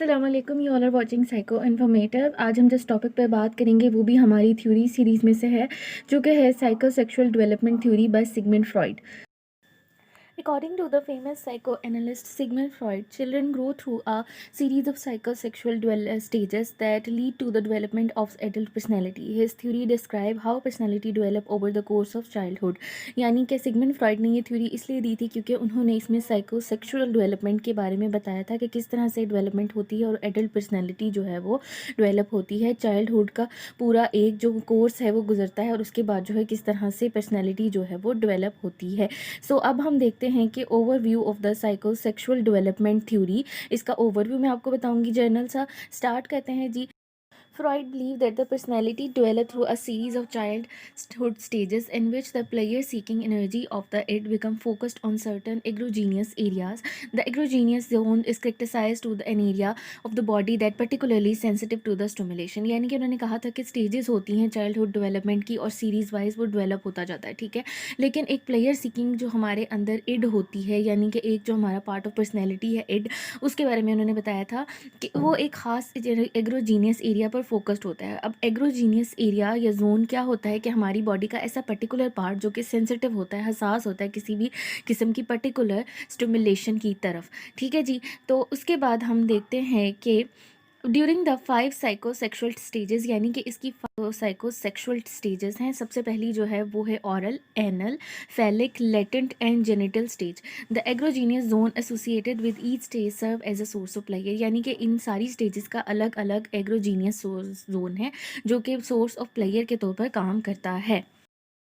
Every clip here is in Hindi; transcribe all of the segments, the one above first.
अस्सलाम वालेकुम, you all are watching Psycho Informative. आज हम जिस टॉपिक पर बात करेंगे वो भी हमारी थ्योरी सीरीज़ में से है, जो कि है psychosexual development theory by Sigmund Freud. According to the famous psychoanalyst Sigmund Freud, children grow through a series of psychosexual stages that lead to the development of adult personality. His theory describe how personality develop over the course of childhood. यानी कि सिगमंड फ्रॉइड ने ये थ्योरी इसलिए दी थी क्योंकि उन्होंने इसमें साइकोसेक्सुअल डेवलपमेंट के बारे में बताया था कि किस तरह से डेवलपमेंट होती है और एडल्ट पर्सनैलिटी जो है वो डेवलप होती है। चाइल्डहुड का पूरा एक जो कोर्स है वो गुजरता है और उसके बाद जो है किस तरह से पर्सनैलिटी जो है वो डेवलप होती है। सो अब हम देखते हैं कि overview of the psychosexual development theory. इसका ओवरव्यू मैं आपको बताऊंगी। जर्नल सा स्टार्ट करते हैं जी। Freud believed that the personality developed through a series of childhood stages in which the player seeking energy of the id become focused on certain erogenous areas. The erogenous zone is characterized to an area of the body that particularly sensitive to the stimulation. यानी कि उन्होंने कहा था कि स्टेजेस होती हैं चाइल्डहुड डेवलपमेंट की और सीरीज वाइज वो डेवलप होता जाता है, ठीक है। लेकिन एक प्लेयर सीकिंग जो हमारे अंदर इड होती है, यानी कि एक जो हमारा पार्ट ऑफ पर्सनैलिटी है इड, उसके बारे में उन्होंने बताया था कि वो एक खास एग्रोजीनियस एरिया पर फोकस्ड होता है। अब एग्रोजीनियस एरिया या जोन क्या होता है कि हमारी बॉडी का ऐसा पर्टिकुलर पार्ट जो कि सेंसिटिव होता है, हसास होता है किसी भी किस्म की पर्टिकुलर स्टिमुलेशन की तरफ, ठीक है जी। तो उसके बाद हम देखते हैं कि ड्यूरिंग द 5 साइकोसेक्सुअल स्टेजेस, यानी कि इसकी 5 साइकोसेक्सुअल स्टेजेस हैं। सबसे पहली जो है वो है oral, anal, phallic, latent and genital stage. The erogenous zone associated with each stage serve as a source of pleasure, यानी कि इन सारी स्टेजेस का अलग अलग एग्रोजीनियस जोन है जो कि सोर्स ऑफ प्लेयर के तौर पर काम करता है।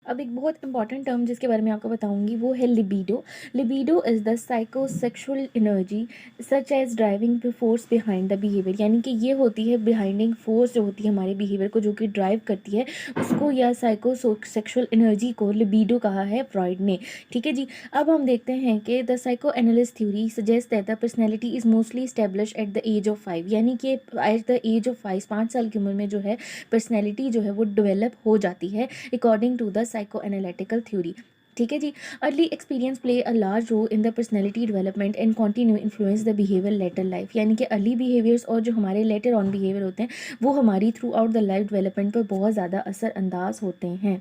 अब एक बहुत इंपॉर्टेंट टर्म जिसके बारे में आपको बताऊंगी वो है libido. Libido is the psychosexual energy such as driving force behind the behaviour, यानी कि ये होती है बिहाइंडिंग फोर्स जो होती है हमारे बिहेवियर को, जो कि ड्राइव करती है उसको, या साइकोसेक्सुअल एनर्जी को लिबिडो कहा है फ्रॉइड ने, ठीक है जी। अब हम देखते हैं कि the psycho analyst theory suggest that the personality is mostly establish at the age of 5, यानी कि एट द एज ऑफ 5 साल की उम्र में जो है पर्सनैलिटी जो है वो डेवलप हो जाती है according to the psychoanalytical theory, ठीक है जी। Early experience play a large role in the personality development and continue influence the behaviour later life, यानी कि अर्ली बिहेवियर्स और जो हमारे लेटर ऑन बिहेवियर होते हैं वो हमारी through out the life development पर बहुत ज़्यादा असरअंदाज होते हैं।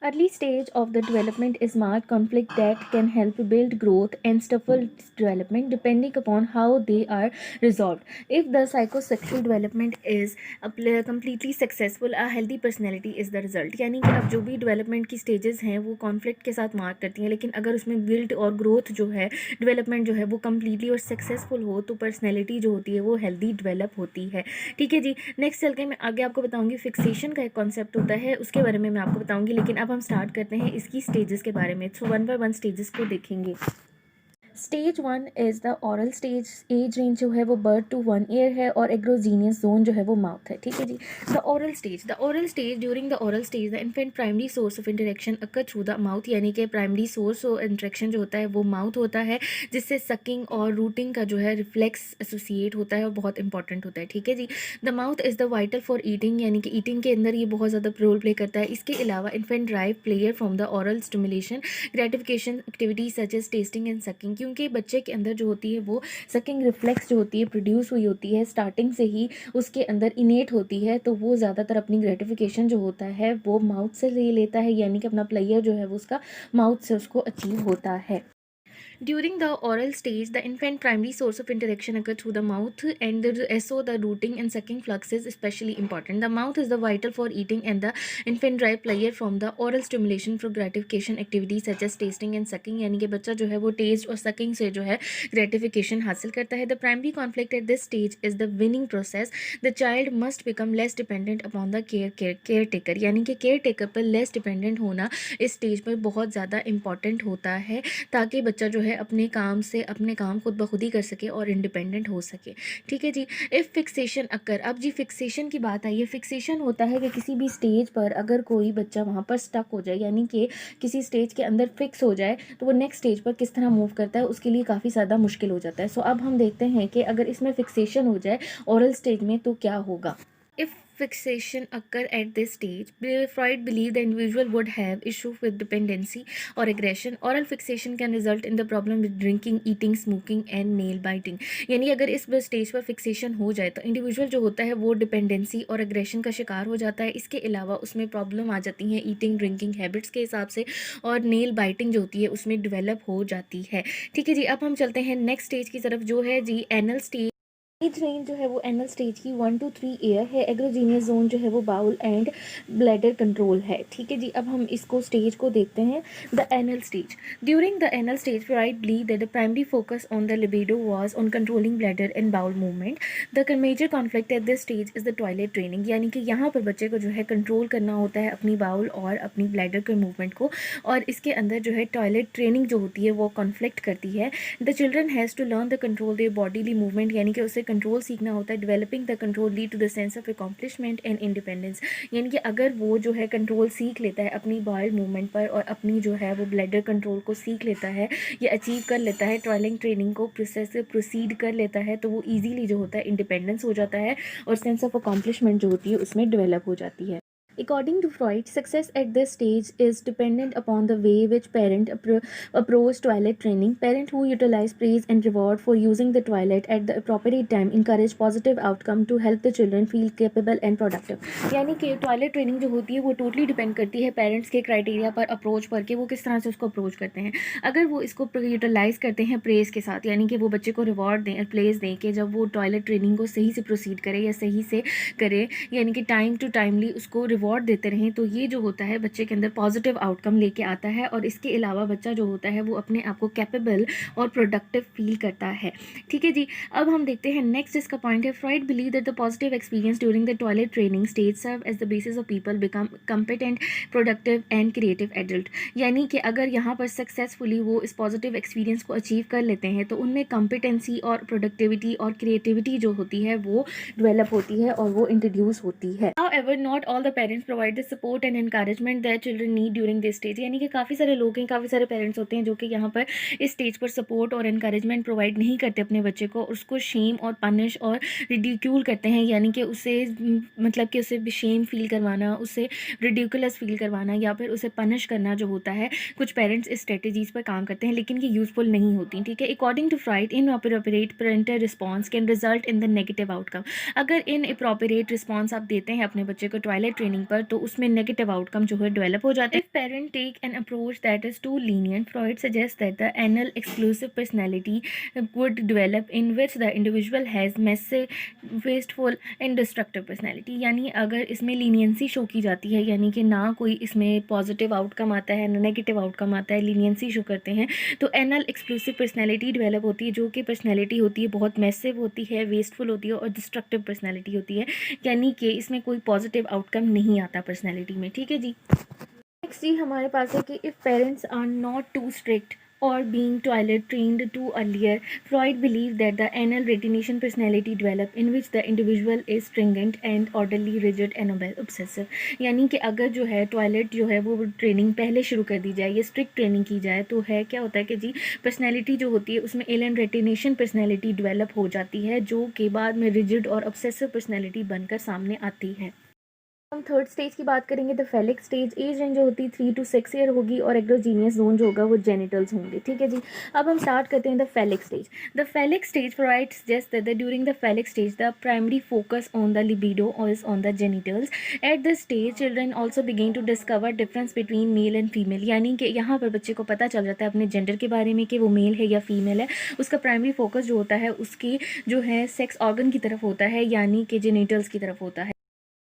Early stage of the development is marked conflict that can help build growth and stifle development depending upon how they are resolved. If the psychosexual development is completely successful, a healthy personality is the result. यानी कि अब जो भी डेवलपमेंट की स्टेजेस हैं वो कॉन्फ्लिक्ट के साथ मार्क करती हैं, लेकिन अगर उसमें बिल्ड और ग्रोथ जो है, डेवलपमेंट जो है वो कम्प्लीटली और सक्सेसफुल हो तो पर्सनैलिटी जो होती है वो हेल्दी डेवलप होती है, ठीक है जी। नेक्स्ट चल के मैं आगे आपको बताऊंगी फिक्सेशन का एक कॉन्सेप्ट होता है, उसके बारे में मैं आपको बताऊंगी, लेकिन अब हम स्टार्ट करते हैं इसकी स्टेजेस के बारे में। सो 1 बाय 1 स्टेजेस को देखेंगे। Stage 1 is the oral stage. Age range जो है वो बर्थ टू 1 ईयर है और एग्रोजीनियस जोन जो है वो माउथ है, ठीक है जी। The oral stage during the oral stage the infant primary source of interaction occur through the mouth, यानी कि प्राइमरी सोर्स ऑफ इंटरेक्शन जो होता है वो माउथ होता है, जिससे सकिंग और रूटिंग का जो है रिफ्लेक्स एसोसिएट होता है और बहुत इंपॉर्टेंट होता है, ठीक है जी। The mouth is the vital for eating, यानी कि ईटिंग के अंदर ये बहुत ज़्यादा रोल प्ले करता है। इसके अलावा infant drive pleasure from the oral stimulation gratification activities such as tasting and sucking, क्योंकि बच्चे के अंदर जो होती है वो सकिंग रिफ्लेक्स जो होती है प्रोड्यूस हुई होती है स्टार्टिंग से ही उसके अंदर इनेट होती है, तो वो ज़्यादातर अपनी ग्रेटिफिकेशन जो होता है वो माउथ से ले लेता है, यानी कि अपना प्लेयर जो है वो उसका माउथ से उसको अचीव होता है। During the oral stage, the infant primary source of interaction occurs through the mouth, and so the rooting and sucking flux is especially important. The mouth is the vital for eating, and the infant drive player from the oral stimulation for gratification activities such as tasting and sucking, यानी कि बच्चा जो है वो टेस्ट और सकिंग से जो है ग्रेटिफिकेशन हासिल करता है। The primary conflict at this stage is the winning process. The child must become less dependent upon the caretaker, यानी कि केयर टेकर पर लेस डिपेंडेंट होना इस स्टेज पर बहुत ज़्यादा इंपॉर्टेंट होता है, ताकि बच्चा जो है अपने काम से अपने काम खुद ब खुद ही कर सके और इंडिपेंडेंट हो सके, ठीक है जी। इफ़ फिक्सेशन अकर, अब जी फिक्सेशन की बात आई है। फिक्सेशन होता है कि किसी भी स्टेज पर अगर कोई बच्चा वहाँ पर स्टक हो जाए, यानी कि किसी स्टेज के अंदर फिक्स हो जाए, तो वो नेक्स्ट स्टेज पर किस तरह मूव करता है उसके लिए काफ़ी ज़्यादा मुश्किल हो जाता है। सो अब हम देखते हैं कि अगर इसमें फिक्सेशन हो जाए ओरल स्टेज में तो क्या होगा। If fixation occur at this stage, Freud believed the individual would have issue with dependency or aggression. Oral fixation can result in the problem with drinking, eating, smoking and nail biting. यानी अगर इस स्टेज पर फिक्सेशन हो जाए तो इंडिविजुअल जो होता है वो डिपेंडेंसी और अग्रेशन का शिकार हो जाता है। इसके अलावा उसमें प्रॉब्लम आ जाती है ईटिंग ड्रिंकिंग हैबिट्स के हिसाब से, और नेल बाइटिंग जो होती है उसमें डेवलप हो जाती है। ठीक है जी, अब हम चलते हैं नेक्स्ट स्टेज की तरफ जो है जी एनल स्टेज। एज रेंज जो है वो एनल स्टेज की 1 to 3 ईयर है। एग्रोजीनियस जोन जो है वो बाउल एंड ब्लैडर कंट्रोल है। ठीक है जी, अब हम इसको स्टेज को देखते हैं। The anal stage, during the anal stage Freud believe that the primary focus on the libido was on controlling bladder and bowel movement. The major conflict at this stage is the toilet training, यानी कि यहाँ पर बच्चे को जो है कंट्रोल करना होता है अपनी बाउल और अपनी ब्लैडर के मूवमेंट को, और इसके अंदर जो है टॉयलेट ट्रेनिंग जो होती है वो कॉन्फ्लिक्ट करती है। The children has to learn the control their bodily movement, यानी कि उसे कंट्रोल सीखना होता है। Developing the control lead to the sense of accomplishment and independence, यानी कि अगर वो जो है कंट्रोल सीख लेता है अपनी बॉयल मूवमेंट पर और अपनी जो है वो ब्लैडर कंट्रोल को सीख लेता है या अचीव कर लेता है, टॉयलिंग ट्रेनिंग को प्रोसेस से प्रोसीड कर लेता है, तो वो ईजीली जो होता है इंडिपेंडेंस हो जाता है और सेंस ऑफ अकॉम्प्लिशमेंट जो होती है उसमें डेवलप हो जाती है। According to Freud, success at this stage is dependent upon the way which parent approach toilet training. Parents who utilize praise and reward for using the toilet at the appropriate time encourage positive outcome to help the children feel capable and productive. यानी कि टॉयलेट ट्रेनिंग जो होती है वो टोटली डिपेंड करती है पेरेंट्स के क्राइटेरिया पर, अप्रोच पर, कि वो किस तरह से उसको अप्रोच करते हैं। अगर वो इसको यूटिलाइज़ करते हैं प्रेज के साथ, यानी कि वो बच्चे को रिवॉर्ड दें, प्लेस दें कि जब वो टॉयलेट ट्रेनिंग को सही से प्रोसीड करे या सही से करे, यानी कि टाइम टू टाइमली उसको रिवॉर्ड देते रहें, तो ये जो होता है बच्चे के अंदर पॉजिटिव आउटकम लेके आता है। और इसके अलावा बच्चा जो होता है वो अपने आप को कैपेबल और प्रोडक्टिव फील करता है। ठीक है जी, अब हम देखते हैं नेक्स्ट इसका पॉइंट है। Freud believe that the positive experience during the toilet training stage serve as the basis of people become competent, productive and creative adult, यानी कि अगर यहाँ पर सक्सेसफुली वो इस पॉजिटिव एक्सपीरियंस को अचीव कर लेते हैं तो उनमें कॉम्पिटेंसी और प्रोडक्टिविटी और क्रिएटिविटी जो होती है वो डेवलप होती है और वो इंट्रोड्यूस होती है। However, not all the parents provide the support and encouragement their children need during this stage, यानी कि काफ़ी सारे लोग हैं, काफ़ी सारे पेरेंट्स होते हैं जो कि यहाँ पर इस स्टेज पर सपोर्ट और encouragement प्रोवाइड नहीं करते अपने बच्चे को, उसको शेम और पनिश और रिडिक्यूल करते हैं, यानी कि उसे मतलब कि उसे शेम फील करवाना, उसे रिडिकुलस फील करवाना या फिर उसे पनिश करना जो होता है, कुछ पेरेंट्स इस स्ट्रेटेजीज पर काम करते हैं लेकिन ये यूजफुल नहीं होती। ठीक है, according to Freud inappropriate parental response can result in the negative outcome. अगर इनअप्रोप्रिएट रिस्पॉन्स आप देते हैं अपने बच्चे को टॉयलेट ट्रेनिंग पर तो उसमें नेगेटिव आउटकम जो है डेवलप हो जाता है। If parent take an approach that is too lenient, Freud suggest that the anal exclusive personality would develop in which the individual has messy, wasteful and destructive personality, यानी अगर इसमें लीनियंसी शो की जाती है, यानी कि ना कोई इसमें पॉजिटिव आउटकम आता है ना नेगेटिव आउटकम आता है, लीनियंसी शो करते हैं, तो एनल एक्सक्लूसिव पर्सनैलिटी डेवलप होती है, जो कि पर्सनैलिटी होती है बहुत मैसिव होती है, वेस्टफुल होती है और डिस्ट्रक्टिव पर्सनैलिटी होती है, यानी कि इसमें कोई पॉजिटिव आउटकम नहीं आता पर्सनैलिटी में। ठीक है जी, नेक्स्ट जी हमारे पास है कि if parents are not too strict or being toilet trained too earlier, Freud believed that the anal retention personality develop in which the individual is stringent and orderly, rigid and obsessive, यानी कि अगर जो है टॉयलेट जो है वो ट्रेनिंग पहले शुरू कर दी जाए या स्ट्रिक्ट ट्रेनिंग की जाए तो है क्या होता है कि जी पर्सनैलिटी जो होती है उसमें एलन रेटिनेशन पर्सनैलिटी डेवलप हो जाती है, जो कि बाद में रिजिड और ऑब्सेसिव पर्सनैलिटी बनकर सामने आती है। हम थर्ड स्टेज की बात करेंगे, the phallic stage. Age range जो होती है 3 to 6 ईयर होगी और एग्रोजीनियस जोन जो होगा वो जेनिटल्स होंगे। ठीक है जी, अब हम स्टार्ट करते हैं the phallic stage. The phallic stage Freud suggest that during the phallic stage the primary focus on the libido और is on the genitals. At this stage children also begin to discover difference between male and female, यानी कि यहाँ पर बच्चे को पता चल जाता है अपने जेंडर के बारे में कि वो मेल है या फीमेल है। उसका प्राइमरी फोकस जो होता है उसकी जो है सेक्स ऑर्गन की तरफ होता है, यानी कि जेनिटल्स की तरफ होता है।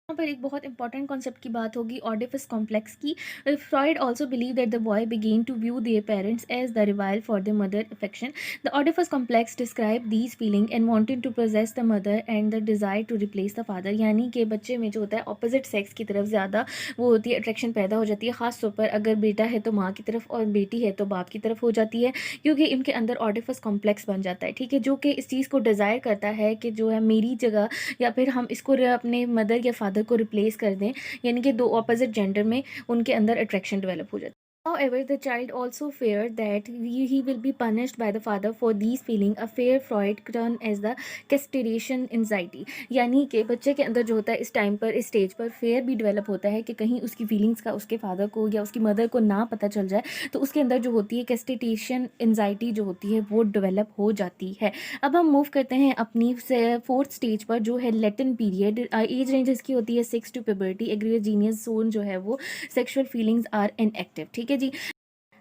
यहाँ पर एक बहुत इंपॉर्टेंट कॉन्सेप्ट की बात होगी ऑडिफस कॉम्प्लेक्स की। Freud also believe that the boy began to view their parents as the rival for the mother affection. The Oedipus complex describe these feeling and wanted to possess the mother and the desire to replace the father, यानी कि बच्चे में जो होता है ऑपोजिट सेक्स की तरफ ज़्यादा वो होती है अट्रैक्शन पैदा हो जाती है, ख़ास तौर पर अगर बेटा है तो माँ की तरफ और बेटी है तो बाप की तरफ हो जाती है, क्योंकि इनके अंदर ऑडिफस कॉम्प्लेक्स बन जाता है। ठीक है, जो कि इस चीज़ को डिज़ायर करता है कि जो है मेरी जगह या फिर हम इसको अपने मदर या फादर को रिप्लेस कर दें, यानी कि दो ऑपोजिट जेंडर में उनके अंदर अट्रैक्शन डेवलप हो जाती है। However, the child also feared that he will be punished by the father for these feeling. A fear Freud termed as the castration anxiety. यानी कि बच्चे के अंदर जो होता है इस टाइम पर इस स्टेज पर फेयर भी डेवलप होता है कि कहीं उसकी फीलिंग्स का उसके फादर को या उसकी मदर को ना पता चल जाए, तो उसके अंदर जो होती है कैस्टिटेशन एंजाइटी जो होती है वो डेवलप हो जाती है। अब हम मूव करते हैं अपनी फोर्थ स्टेज पर जो है लेटेंट पीरियड। एज रेंज इसकी होती है 6 टू प्यूबर्टी। एग्रीजीनियस जोन जो है वो सेक्सुअल फीलिंग्स आर इनएक्टिव। ठीक है जी।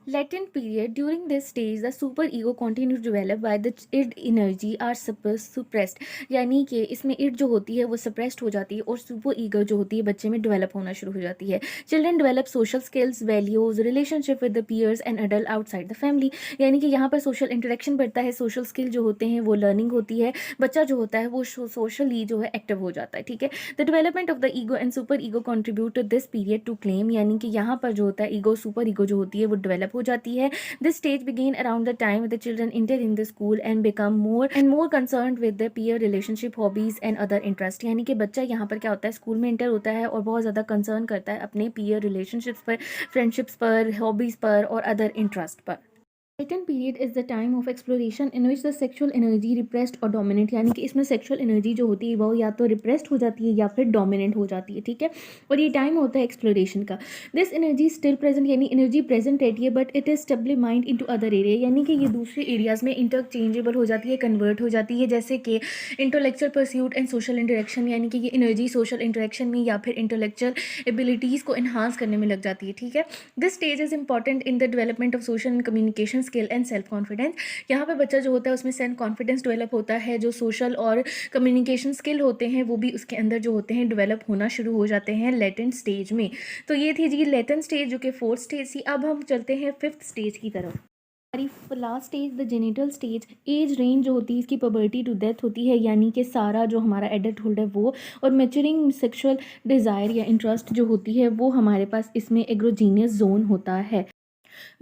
Latent period. During this stage, the super ego continues to develop while the id energy are suppressed. यानी कि इसमें id जो होती है वो suppressed हो जाती है और super ego जो होती है बच्चे में develop होना शुरू हो जाती है। Children develop social skills, values, relationship with the peers and adult outside the family. यानी कि यहाँ पर social interaction बढ़ता है, social skill जो होते हैं वो learning होती है, बच्चा जो होता है वो socially जो है active हो जाता है। ठीक है। The development of the ego and super ego contribute to this period to claim। यानी कि यहाँ पर जो होता है ego super ego जो होती है वो develop हो जाती है। This stage begin around the time the children enter in the school and become more concerned with their peer relationship, hobbies and other interests। यानी कि बच्चा यहाँ पर क्या होता है स्कूल में इंटर होता है और बहुत ज़्यादा कंसर्न करता है अपने peer relationships पर, फ्रेंडशिप्स पर, हॉबीज़ पर और अदर इंटरेस्ट पर। Latent period is the time of exploration in which the sexual energy repressed or dominant। यानी कि इसमें सेक्सुअल एनर्जी जो होती है वो या तो रिप्रेस्ड हो जाती है या फिर डोमिनेंट हो जाती है। ठीक है। और ये टाइम होता है एक्सप्लोरेशन का। दिस एनर्जी स्टिल प्रेजेंट, यानी एनर्जी प्रेजेंट रहती है but it is stably mind into other area. यानी कि ये दूसरे एरियाज में इंटरचेंजेबल हो जाती है, कन्वर्ट हो जाती है, जैसे कि intellectual pursuit and social interaction. यानी कि ये एनर्जी सोशल इंटरेक्शन में या फिर इंटेलेक्चुअल एबिलिटीज़ को इन्हांस करने में लग जाती है। ठीक है। This stage is important in the development of social and communication skill and self confidence. यहाँ पे बच्चा जो होता है उसमें सेल्फ कॉन्फिडेंस डेवलप होता है, जो सोशल और कम्युनिकेशन स्किल होते हैं वो भी उसके अंदर जो होते हैं डेवलप होना शुरू हो जाते हैं लेटेंट स्टेज में। तो ये थी जी लेटेंट स्टेज जो कि फोर्थ स्टेज थी। अब हम चलते हैं फिफ्थ स्टेज की तरफ। हमारी last stage the genital stage. Age range जो होती है इसकी पबर्टी टू डेथ होती है, यानी कि सारा जो हमारा एडल्टहुड है वो, और मैच्योरिंग सेक्सुअल डिज़ायर या इंटरेस्ट जो होती है वो हमारे पास इसमें एग्रोजीनियस जोन होता है।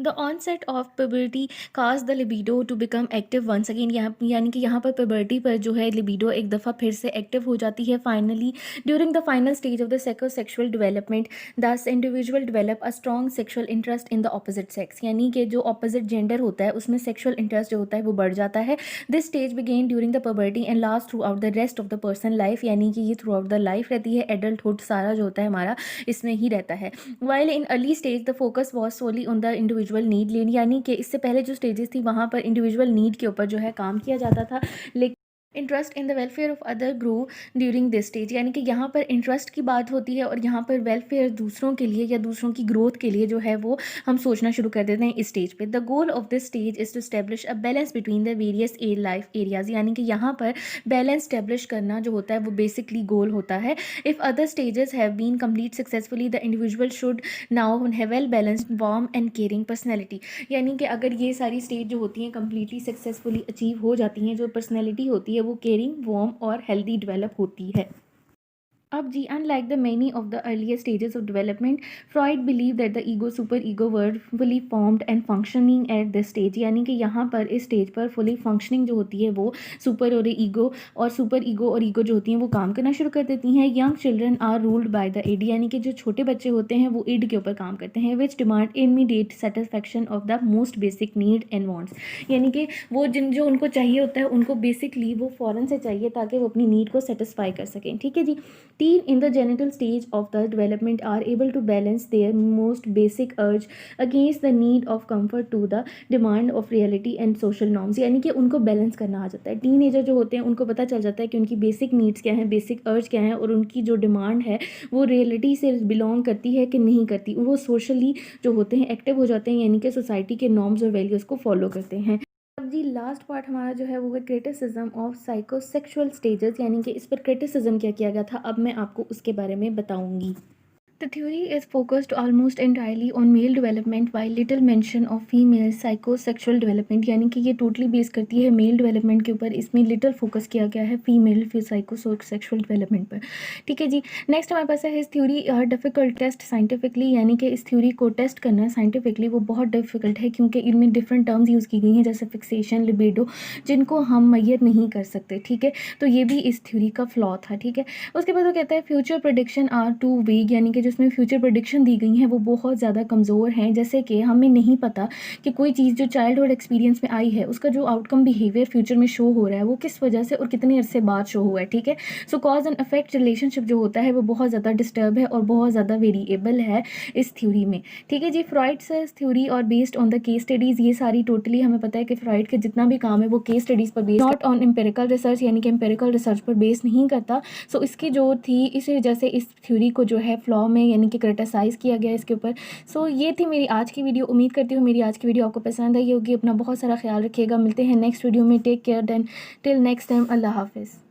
The onset of puberty cause the libido to become active once again। यानी कि यहाँ पर puberty पर जो है libido एक दफ़ा फिर से active हो जाती है। Finally, during the final stage of the psychosexual development, thus individual develop a strong sexual interest in the opposite sex। यानी कि जो opposite gender होता है उसमें sexual interest जो होता है वो बढ़ जाता है। This stage begin during the puberty and last throughout the rest of the person life। यानी कि ये throughout the life रहती है, adulthood सारा जो होता है हमारा इसमें ही रहता है। While in early stage the focus was solely on the individual need लेनी, यानी कि इससे पहले जो स्टेजेस थी वहाँ पर इंडिविजुअल नीड के ऊपर जो है काम किया जाता था, लेकिन interest in the welfare of other grow during this stage. यानी कि यहाँ पर इंटरेस्ट की बात होती है और यहाँ पर वेलफेयर दूसरों के लिए या दूसरों की ग्रोथ के लिए जो है वो हम सोचना शुरू कर देते हैं इस स्टेज पे। The goal of this stage is to establish a balance between the various life areas. यानी कि यहाँ पर बैलेंस स्टैब्लिश करना जो होता है वो बेसिकली गोल होता है। If other stages have been complete successfully the individual should now have well balanced warm and caring personality. यानी कि अगर ये सारी स्टेज जो होती हैं कम्प्लीटली सक्सेसफुली अचीव हो जाती हैं, जो पर्सनैलिटी होती है वो केयरिंग, वार्म और हेल्दी डेवलप होती है। अब जी, unlike the many of the earlier stages of development, Freud believed that the ego super ego were fully formed and functioning at this stage। यानी कि यहाँ पर इस स्टेज पर fully functioning जो होती है वो super और ego और super ego और ego जो होती हैं वो काम करना शुरू कर देती हैं। Young children are ruled by the id। यानी कि जो छोटे बच्चे होते हैं वो id के ऊपर काम करते हैं, which demand immediate satisfaction of the most basic need and wants। यानी कि वो जो उनको चाहिए होता है उनको बेसिकली वो फ़ौरन से चाहिए ताकि वो अपनी नीड को सेटिस्फाई कर सकें। ठीक है जी। Teen in the genital stage of the development are able to balance their most basic urge against the need of comfort to the demand of reality and social norms। यानी कि उनको बैलेंस करना आ जाता है। टीनेजर जो होते हैं उनको पता चल जाता है कि उनकी बेसिक नीड्स क्या हैं, बेसिक अर्ज क्या हैं और उनकी जो डिमांड है वो रियलिटी से बिलोंग करती है कि नहीं करती। वो सोशली जो होते हैं एक्टिव हो जाते हैं, यानी कि सोसाइटी के नॉर्म्स और वैल्यूज़ को फॉलो करते हैं। अब जी लास्ट पार्ट हमारा जो है वो है क्रिटिसिज्म ऑफ साइकोसेक्सुअल स्टेजेस। यानी कि इस पर क्रिटिसिज्म क्या किया गया था अब मैं आपको उसके बारे में बताऊंगी। The theory is focused almost entirely on male development while little mention of female psychosexual development। यानी कि ये टोटली बेस करती है मेल डेवलपमेंट के ऊपर, इसमें लिटिल फोकस किया गया है फीमेल फिर साइकोसेक्सुअल डेवलपमेंट पर। ठीक है जी। नेक्स्ट हमारे पास है his theory are difficult test scientifically. यानी कि इस थ्योरी को टेस्ट करना साइंटिफिकली वो बहुत डिफ़िकल्ट है क्योंकि इनमें डिफरेंट टर्म्स यूज़ की गई हैं जैसे फिक्सेशन, लिबिडो, जिनको हम मैयर नहीं कर सकते। ठीक है। तो ये भी इस थ्योरी का फ्लॉ था। ठीक है। उसके बाद वो कहता है future prediction are too weak. यानी कि जिसमें फ्यूचर प्रेडिक्शन दी गई हैं वो बहुत ज़्यादा कमज़ोर हैं। जैसे कि हमें नहीं पता कि कोई चीज़ जो चाइल्डहुड एक्सपीरियंस में आई है उसका जो आउटकम बिहेवियर फ्यूचर में शो हो रहा है वो किस वजह से और कितने अरसे बाद शो हुआ है, ठीक है। Show cause and effect relationship जो होता है वो बहुत ज़्यादा डिस्टर्ब है और बहुत ज़्यादा वेरिएबल है इस थ्योरी में, ठीक है जी। फ्रॉइड्स थ्योरी और based on the case studies, ये सारी टोटली हमें पता है कि फ्रॉइड के जितना भी काम है वो केस स्टडीज़ पर based, not on empirical research, यानी कि एम्पेरिकल रिसर्च पर बेस नहीं करता। सो इसकी जो थी इस वजह से इस थ्योरी को जो है फ्लॉ में यानी कि क्रिटिसाइज़ किया गया इसके ऊपर। सो ये थी मेरी आज की वीडियो। उम्मीद करती हूँ मेरी आज की वीडियो आपको पसंद आई होगी। अपना बहुत सारा ख्याल रखिएगा। मिलते हैं नेक्स्ट वीडियो में। Take care then till next time. अल्लाह हाफिज़।